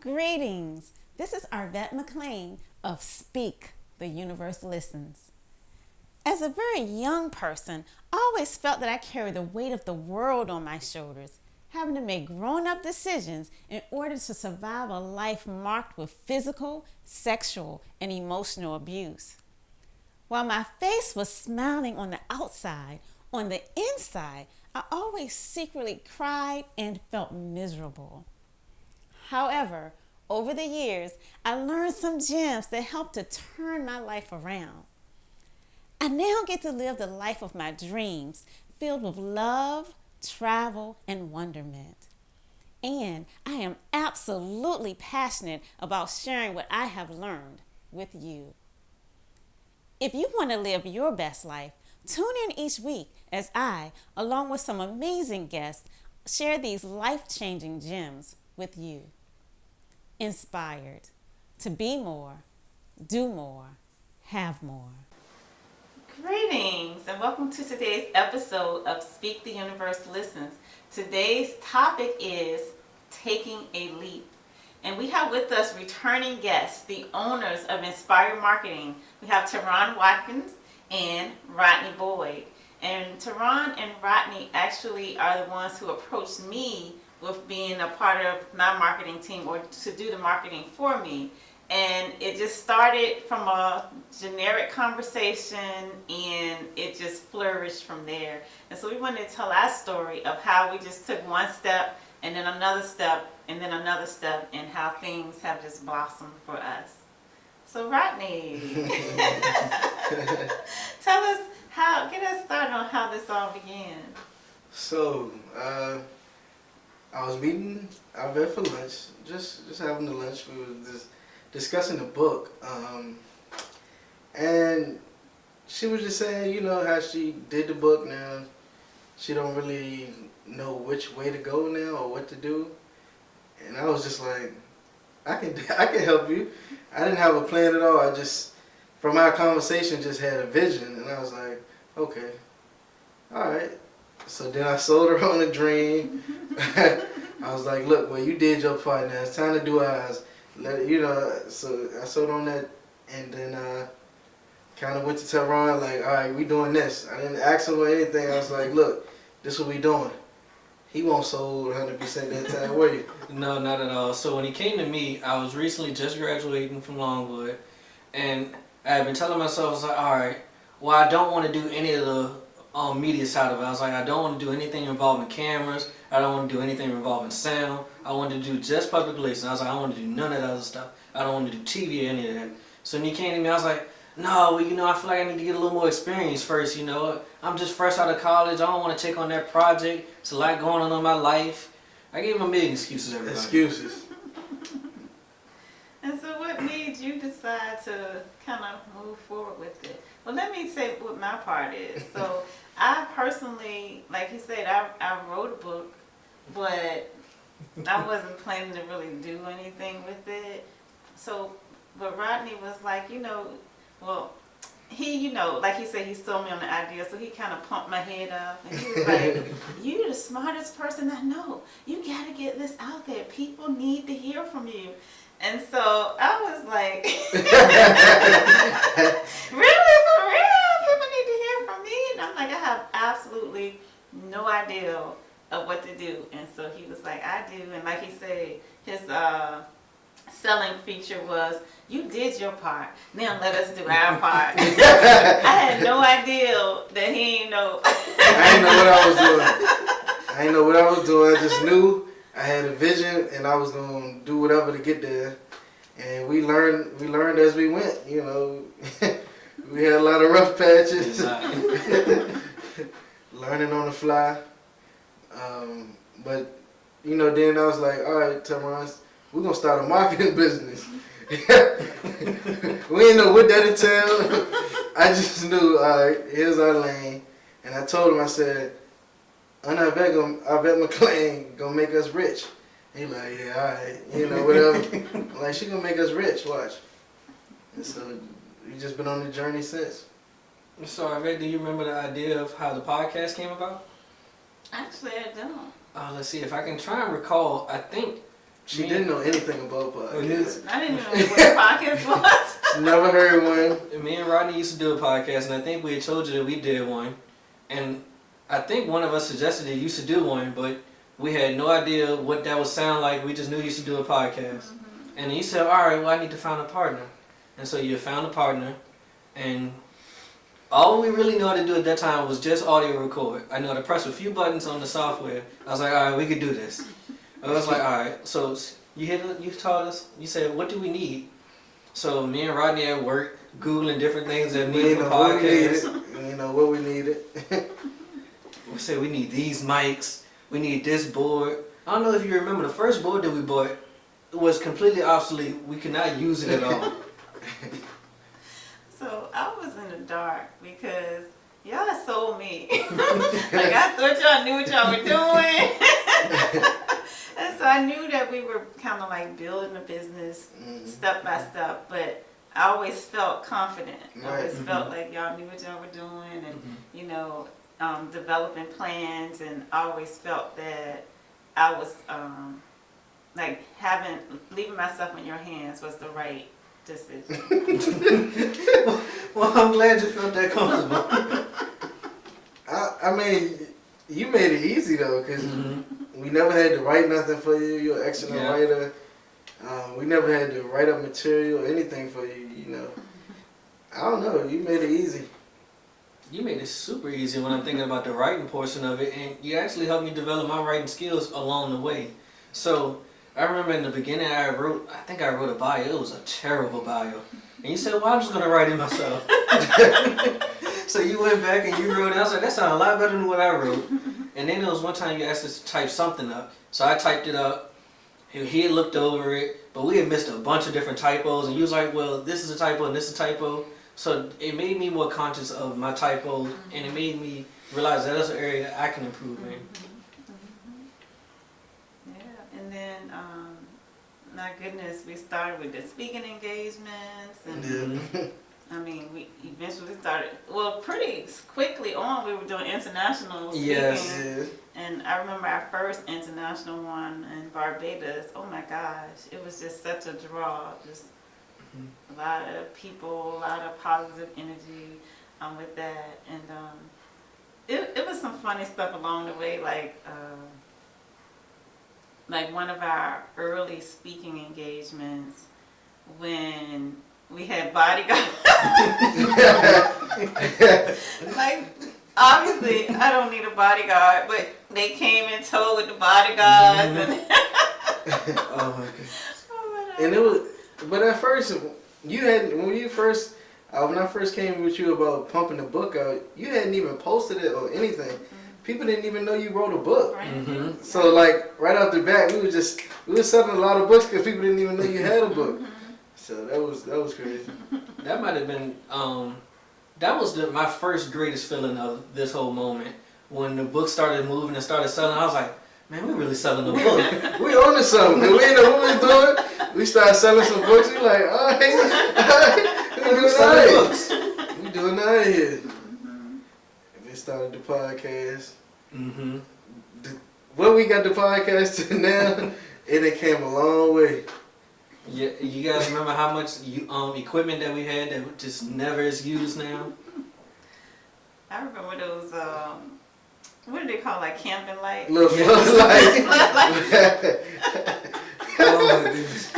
Greetings. This is Arvette McLean of Speak, The Universe Listens. As a very young person, I always felt that I carried the weight of the world on my shoulders, having to make grown-up decisions in order to survive a life marked with physical, sexual, and emotional abuse. While my face was smiling on the outside, on the inside, I always secretly cried and felt miserable. However, over the years, I learned some gems that helped to turn my life around. I now get to live the life of my dreams, filled with love, travel, and wonderment. And I am absolutely passionate about sharing what I have learned with you. If you want to live your best life, tune in each week as I, along with some amazing guests, share these life-changing gems with you. Inspired to be more, do more, have more. Greetings and welcome to today's episode of Speak the Universe Listens. Today's topic is taking a leap. And we have with us returning guests, the owners of Inspire Marketing. We have Teron Watkins and Rodney Boyd. And Teron and Rodney actually are the ones who approached me with being a part of my marketing team or to do the marketing for me. And it just started from a generic conversation and it just flourished from there. And so we wanted to tell our story of how we just took one step and then another step and then another step and how things have just blossomed for us. So Rodney, tell us get us started on how this all began. So, I was meeting Arvette for lunch, just having the lunch. We were just discussing the book, and she was just saying, you know, how she did the book now. She don't really know which way to go now or what to do. And I was just like, I can help you. I didn't have a plan at all. I just, from our conversation, just had a vision, and I was like, okay, all right. So then I sold her on a dream. I was like, look, well, you did your part now. It's time to do ours. So I sold on that, and then kind of went to Teron, like, all right, we doing this. I didn't ask him or anything. I was like, look, this what we doing. He won't sold 100% that time, were you? No, not at all. So when he came to me, I was recently just graduating from Longwood, and I had been telling myself, I was like, all right, well, I don't want to do any of the media side of it. I was like, I don't want to do anything involving cameras. I don't want to do anything involving sound. I wanted to do just public relations. I was like, I don't want to do none of that other stuff. I don't want to do TV or any of that. So when he came to me, I was like, no, well, you know, I feel like I need to get a little more experience first, you know. I'm just fresh out of college. I don't want to take on that project. It's a lot going on in my life. I gave him a million excuses, everybody. Excuses. And so what made you decide to kind of move forward with it? Well, let me say what my part is. So I personally, like he said, I wrote a book, but I wasn't planning to really do anything with it. So, but Rodney was like, you know, well, he, you know, like he said, he sold me on the idea, so he kind of pumped my head up, and he was like, you're the smartest person I know. You got to get this out there. People need to hear from you. And so I was like, really, for real? People need to hear from me? And I'm like, I have absolutely no idea of what to do. And so he was like, I do. And like he said, his selling feature was, you did your part, now let us do our part. I had no idea that he ain't know. I didn't know what I was doing. I didn't know what I was doing. I just knew I had a vision and I was going to do whatever to get there. And we learned as we went, you know. We had a lot of rough patches. Learning on the fly. But, you know, then I was like, all right, Teron, we're going to start a marketing business. We didn't know what that entailed. I just knew, all right, here's our lane. And I told him, I said, Arvette McLean gonna make us rich. He like, yeah, all right, you know, whatever. I'm like, she gonna make us rich, watch. And so we just been on the journey since. So, Arvette, do you remember the idea of how the podcast came about? Actually, I don't. Let's see if I can try and recall. I think She didn't know anything about podcasts. I didn't even know what a podcast was. She never heard one. Me and Rodney used to do a podcast, and I think we had told you that we did one. And I think one of us suggested that you used to do one, but we had no idea what that would sound like. We just knew you used to do a podcast. Mm-hmm. And you said, all right, well, I need to find a partner. And so you found a partner, and all we really knew how to do at that time was just audio record. I know how to press a few buttons on the software. I was like, all right, we could do this. I was like, all right. So you taught us, you said, what do we need? So me and Rodney at work, Googling different things that we need for podcasts. You know what we needed. We said we need these mics, we need this board. I don't know if you remember, the first board that we bought was completely obsolete. We could not use it at all. So I was in the dark because y'all sold me. Like I thought y'all knew what y'all were doing. And so I knew that we were kind of like building a business step by step, but I always felt confident. I always felt like y'all knew what y'all were doing and, you know, developing plans, and I always felt that I was like leaving myself in your hands was the right decision. Well, I'm glad you felt that comfortable. I mean, you made it easy though, because we never had to write nothing for you. You're an excellent writer. We never had to write up material or anything for you, you know. I don't know, you made it easy. You made it super easy when I'm thinking about the writing portion of it, and you actually helped me develop my writing skills along the way. So I remember in the beginning I think I wrote a bio. It was a terrible bio. And you said, well, I'm just going to write it myself. So you went back and you wrote it. I was like, that sounded a lot better than what I wrote. And then there was one time you asked us to type something up. So I typed it up. He had looked over it, but we had missed a bunch of different typos. And you was like, well, this is a typo and this is a typo. So it made me more conscious of my typos, and it made me realize that that's an area that I can improve in. Yeah, and then, my goodness, we started with the speaking engagements, and I mean, we eventually started, well, pretty quickly on, we were doing international speaking. Yes. And I remember our first international one in Barbados. Oh my gosh, it was just such a draw. Just a lot of people, a lot of positive energy with that. And it was some funny stuff along the way, like one of our early speaking engagements when we had bodyguards. Like, obviously, I don't need a bodyguard, but they came in tow with the bodyguards. And Oh my goodness. And it was, but at first, when I first came with you about pumping the book out, you hadn't even posted it or anything. People didn't even know you wrote a book. Right. So like right off the bat, we were selling a lot of books because people didn't even know you had a book. So that was crazy. That might have been, that was my first greatest feeling of this whole moment. When the book started moving and started selling, I was like, man, we're really selling the book. We own to something. We didn't know what we was doing. We started selling some books. We like, all right, we selling books. We doing out here. We started the podcast. When we got the podcast to now, it came a long way. Yeah, you guys remember how much equipment that we had that just never is used now? I remember those, what do they call, like camping lights? Little floodlights. Oh my goodness.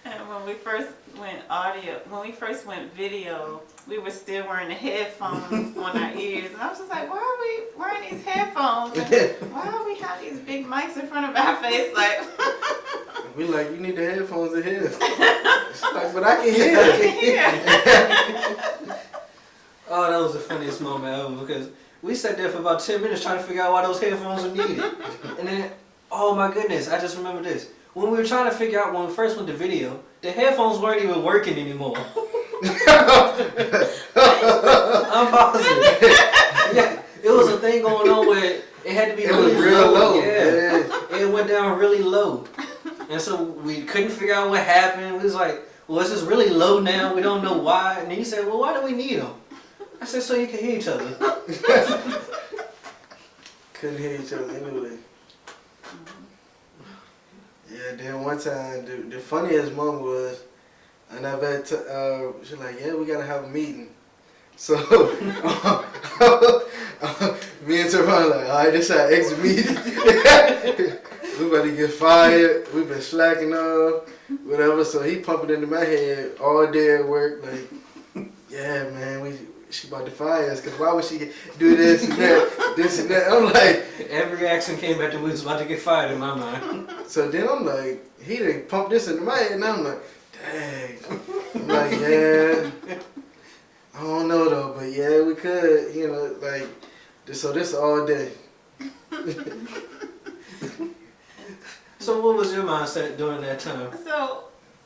And when we first went video, we were still wearing the headphones on our ears. And I was just like, why are we wearing these headphones? And why do we have these big mics in front of our face? Like, we like, you need the headphones to hear. She's like, but I can hear. Oh, that was the funniest moment ever because we sat there for about 10 minutes trying to figure out why those headphones were needed. And then, oh my goodness, I just remember this. When we were trying to figure out when we first went to video, the headphones weren't even working anymore. I'm positive. Yeah, it was a thing going on where it had to be really real low. Yeah. It went down really low. And so we couldn't figure out what happened. We was like, well, it's just really low now. We don't know why. And then he said, well, why do we need them? I said, so you can hear each other. Couldn't hear each other anyway. Yeah, Yeah, then one time, the funniest moment was, and I bet she's like, yeah, we gotta have a meeting. So me and Teron like, all right, this our exit meeting. We about to get fired. We've been slacking off, whatever. So he pumping into my head all day at work, like, yeah, man, she about to fire us, because why would she do this and that, this and that? I'm like... Every action came back to we was about to get fired in my mind. So then I'm like, he done pumped this into my head, and I'm like, dang. I'm like, yeah, I don't know though, but yeah, we could, you know, like, so this all day. So what was your mindset during that time? So,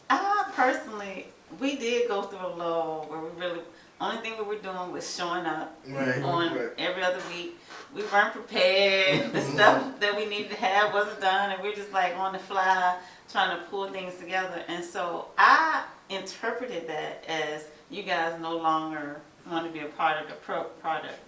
I personally, we did go through a lull where we really, only thing we were doing was showing up on every other week. We weren't prepared. The stuff that we needed to have wasn't done, and we're just like on the fly trying to pull things together. And so I interpreted that as you guys no longer want to be a part of the project.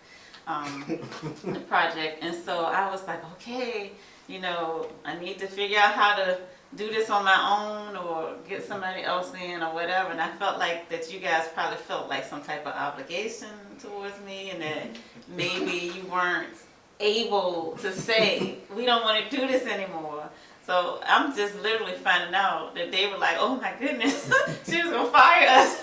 And so I was like, okay, you know, I need to figure out how to do this on my own or get somebody else in or whatever. And I felt like that you guys probably felt like some type of obligation towards me, and that maybe you weren't able to say, we don't want to do this anymore. So I'm just literally finding out that they were like, oh my goodness, she was going to fire us.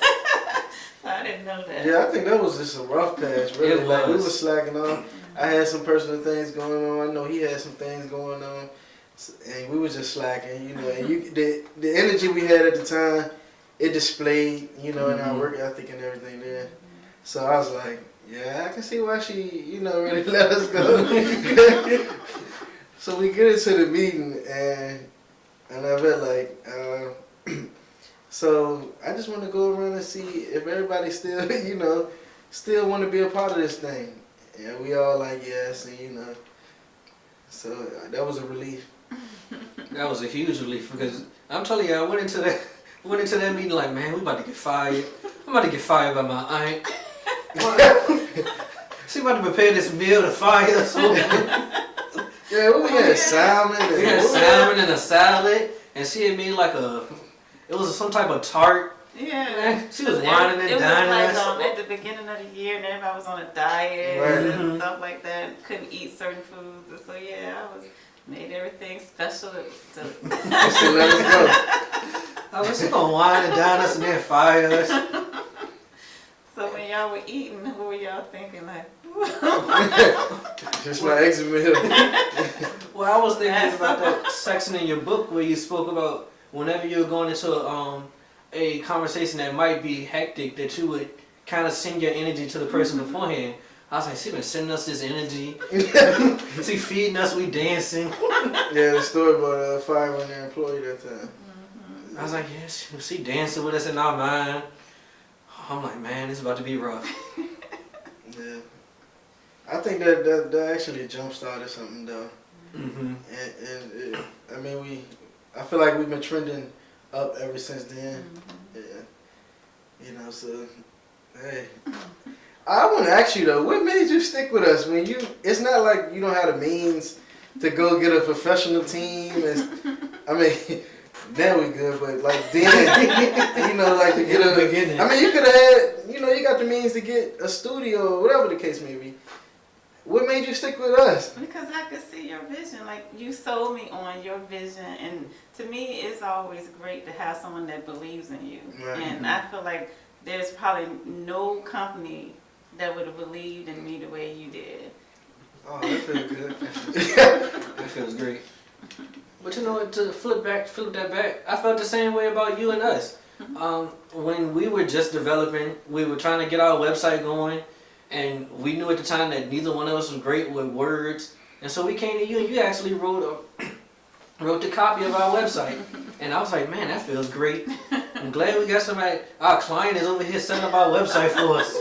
So I didn't know that. Yeah, I think that was just a rough patch, really. Like, we were slacking off. I had some personal things going on. I know he had some things going on. And we was just slacking, you know. And the energy we had at the time, it displayed, you know, in our work ethic and everything there. So I was like, yeah, I can see why she, you know, really let us go. So we get into the meeting, and I felt like, so I just want to go around and see if everybody still, you know, still want to be a part of this thing. And we all like, yes, and you know. So that was a relief. That was a huge relief, because I'm telling you, I went into that meeting like, man, we about to get fired. I'm about to get fired by my aunt. She about to prepare this meal to fire us. Yeah, we had salmon. We had salmon and a salad, and she had made like it was some type of tart. Yeah. Man, she was whining and dining us. It us. was like at the beginning of the year, and everybody was on a diet and stuff like that. Couldn't eat certain foods. And so yeah, I made everything special to let us go. I was just gonna whine and dine us and then fire us. So when y'all were eating, what were y'all thinking like? Just my exit meal. Well, I was thinking about that section in your book where you spoke about whenever you're going into a conversation that might be hectic, that you would kind of send your energy to the person beforehand. I was like, she been sending us this energy. She feeding us, we dancing. Yeah, the story about firing their employee that time. I was like, yes, she dancing with us in our mind. I'm like, man, it's about to be rough. Yeah. I think that actually jump started something though. Mm-hmm. And I mean, I feel like we've been trending up ever since then. Yeah. You know, so, hey. I want to ask you though, what made you stick with us when it's not like you don't have the means to go get a professional team. I mean, now we good, but like then, you know, like to get beginning. I mean, you could have had, you know, you got the means to get a studio or whatever the case may be. What made you stick with us? Because I could see your vision. Like, you sold me on your vision. And to me, it's always great to have someone that believes in you. Right. And I feel like there's probably no company that would have believed in me the way you did. Oh, that feels good. That feels great. But you know, to flip that back, I felt the same way about you and us. When we were just developing, we were trying to get our website going, and we knew at the time that neither one of us was great with words. And so we came to you, and you actually wrote the copy of our website. And I was like, man, that feels great. I'm glad we got somebody, our client is over here setting up our website for us.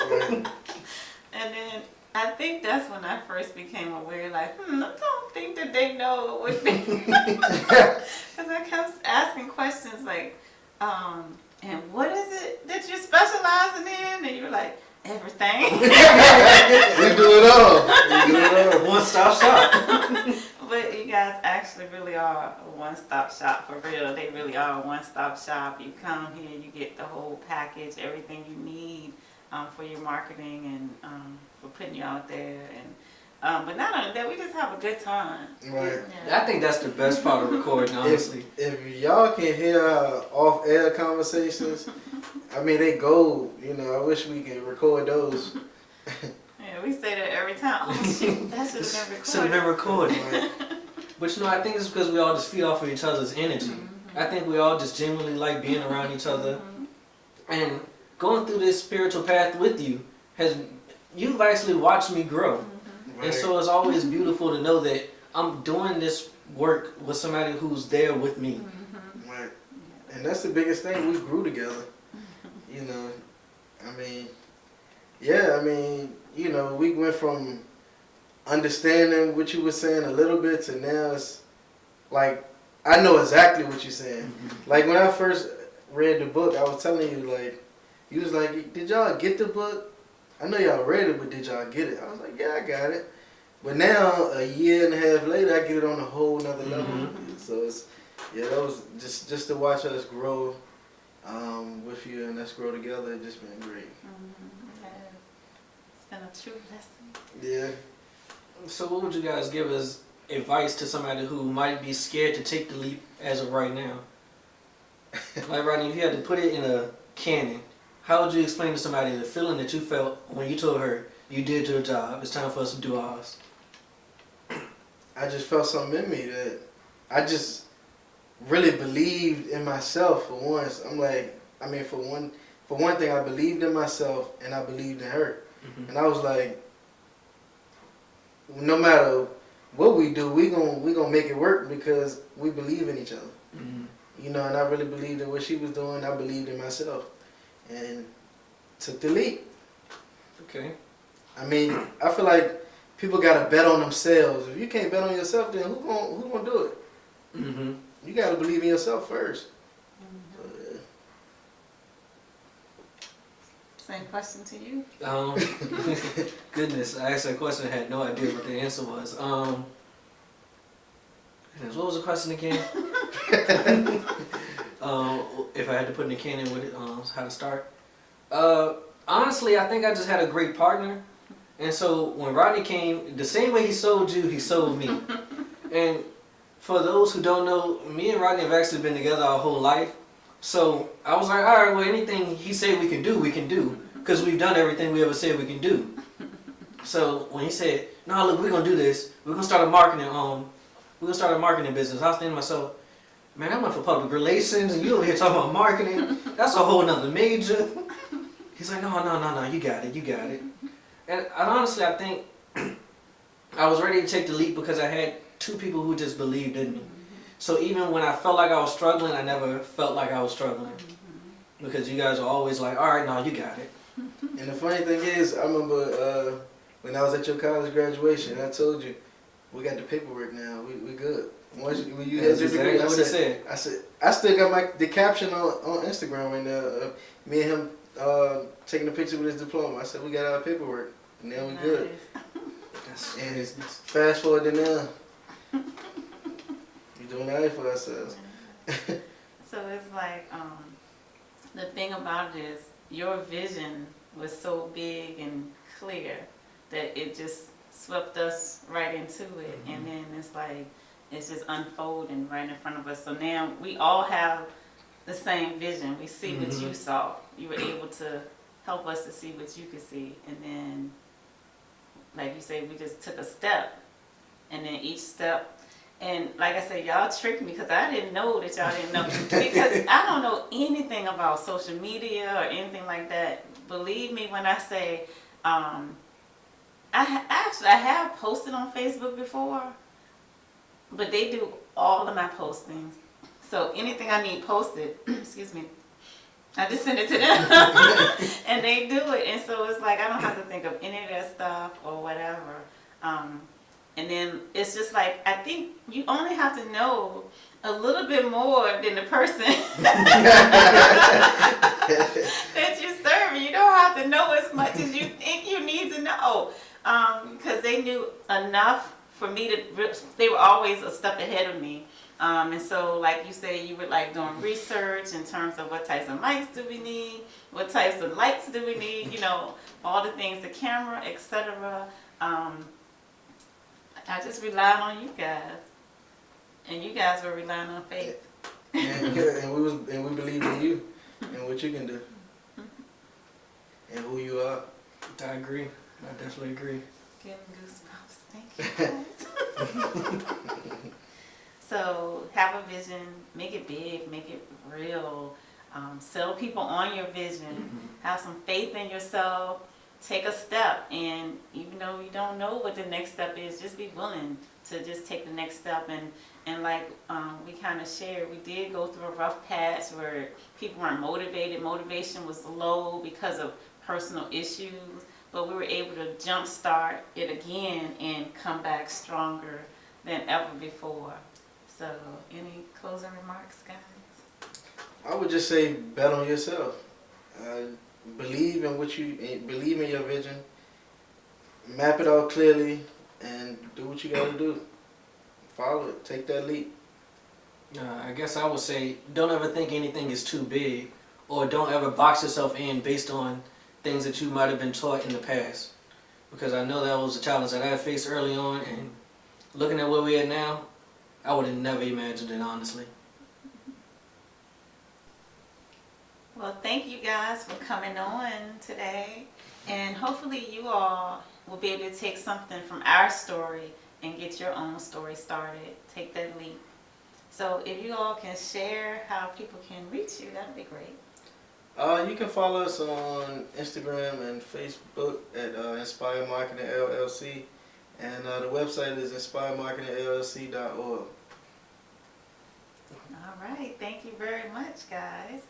And then I think that's when I first became aware, like, I don't think that they know what they because I kept asking questions like, and what is it that you're specializing in? And you were like, everything. We do it all. One stop shop. But guys actually really are a one-stop shop for real. They really are a one-stop shop. You come here, you get the whole package, everything you need for your marketing and for putting you out there. And but not only that, we just have a good time. Right. I think that's the best part of recording, honestly. If y'all can hear our off-air conversations, I mean, they gold. You know, I wish we could record those. Yeah, we say that every time. Oh shoot, that should have been recorded. Should have been recorded. Right? But you know, I think it's because we all just feed off of each other's energy. I think we all just genuinely like being around each other. And going through this spiritual path with you you've actually watched me grow. And so it's always beautiful to know that I'm doing this work with somebody who's there with me. Right. And that's the biggest thing. We grew together. You know, I mean, yeah, I mean, you know, we went from understanding what you were saying a little bit to now it's like, I know exactly what you're saying. Like when I first read the book, I was telling you, like, you was like, did y'all get the book? I know y'all read it, but did y'all get it? I was like, yeah, I got it. But now, a year and a half later, I get it on a whole nother level. So it's, yeah, that was just to watch us grow with you and us grow together. It's just been great. It's been a true blessing. Yeah. So what would you guys give as advice to somebody who might be scared to take the leap as of right now? Like, Rodney, if you had to put it in a canon, how would you explain to somebody the feeling that you felt when you told her, you did your job, it's time for us to do ours? I just felt something in me that I just really believed in myself for once. I'm like, I mean, for one thing, I believed in myself and I believed in her. And I was like, no matter what we do, we gonna make it work because we believe in each other. You know, and I really believed in what she was doing. I believed in myself. And took the leap. Okay. I mean, I feel like people gotta bet on themselves. If you can't bet on yourself, then who gonna do it? You gotta believe in yourself first. So, yeah. Same question to you. Goodness, I asked that question. I had no idea what the answer was. Goodness, what was the question again? If I had to put in a canon with it, how to start. Honestly, I think I just had a great partner. And so when Rodney came, the same way he sold you, he sold me. And for those who don't know, me and Rodney have actually been together our whole life. So I was like, all right, well, anything he said we can do, we can do. Because we've done everything we ever said we can do. So when he said, no, look, we're going to do this. We're going to start a marketing business. I was thinking to myself, man, I went for public relations and you over here talking about marketing. That's a whole nother major. He's like, no, you got it. And honestly, I think I was ready to take the leap because I had two people who just believed in me. So even when I felt like I was struggling, I never felt like I was struggling. Because you guys are always like, all right, no, you got it. And the funny thing is, I remember when I was at your college graduation, I told you, we got the paperwork now. We good. Once when you had your degree, I said, I still got the caption on Instagram right now. Me and him taking a picture with his diploma. I said, we got our paperwork. Now we good. And fast forward to now. We're doing all right for ourselves. So it's like, the thing about it is, your vision was so big and clear that it just swept us right into it. And then it's like, it's just unfolding right in front of us. So now we all have the same vision. We see what you saw. You were able to help us to see what you could see. And then, like you say, we just took a step. And then each step, and like I said, y'all tricked me because I didn't know that y'all didn't know. Because I don't know anything about social media or anything like that. Believe me when I say, I have posted on Facebook before, but they do all of my postings. So anything I need posted, excuse me, I just send it to them and they do it. And so it's like, I don't have to think of any of that stuff or whatever. And then it's just like, I think you only have to know a little bit more than the person that you serve. You don't have to know as much as you think you need to know. Because they knew enough for me to, they were always a step ahead of me. And so, like you say, you were like doing research in terms of what types of mics do we need, what types of lights do we need, you know, all the things, the camera, etc. I just relied on you guys, and you guys were relying on faith. And we believe in you and what you can do and who you are. I agree. I definitely agree. Getting goosebumps. Thank you, guys. So have a vision, make it big, make it real. Sell people on your vision. Have some faith in yourself. Take a step, and even though you don't know what the next step is, just be willing to just take the next step. And like we kind of shared, we did go through a rough patch where people weren't motivated. Motivation was low because of personal issues, but we were able to jumpstart it again and come back stronger than ever before. So, any closing remarks, guys? I would just say bet on yourself. Believe in believe in your vision. Map it out clearly and do what you gotta do. Follow it. Take that leap. I guess I would say don't ever think anything is too big, or don't ever box yourself in based on things that you might have been taught in the past. Because I know that was a challenge that I faced early on, and looking at where we're at now, I would have never imagined it, honestly. Well, thank you guys for coming on today, and hopefully you all will be able to take something from our story and get your own story started. Take that leap. So if you all can share how people can reach you, that'd be great. You can follow us on Instagram and Facebook at Inspire Marketing LLC, and the website is inspiremarketingllc.org. All right, thank you very much, guys.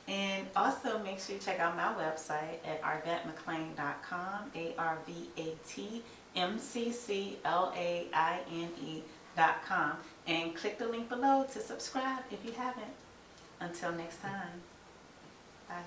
And also make sure you check out my website at arvetmcclain.com, ARVATMCCLAINE.com, and click the link below to subscribe if you haven't. Until next time, bye.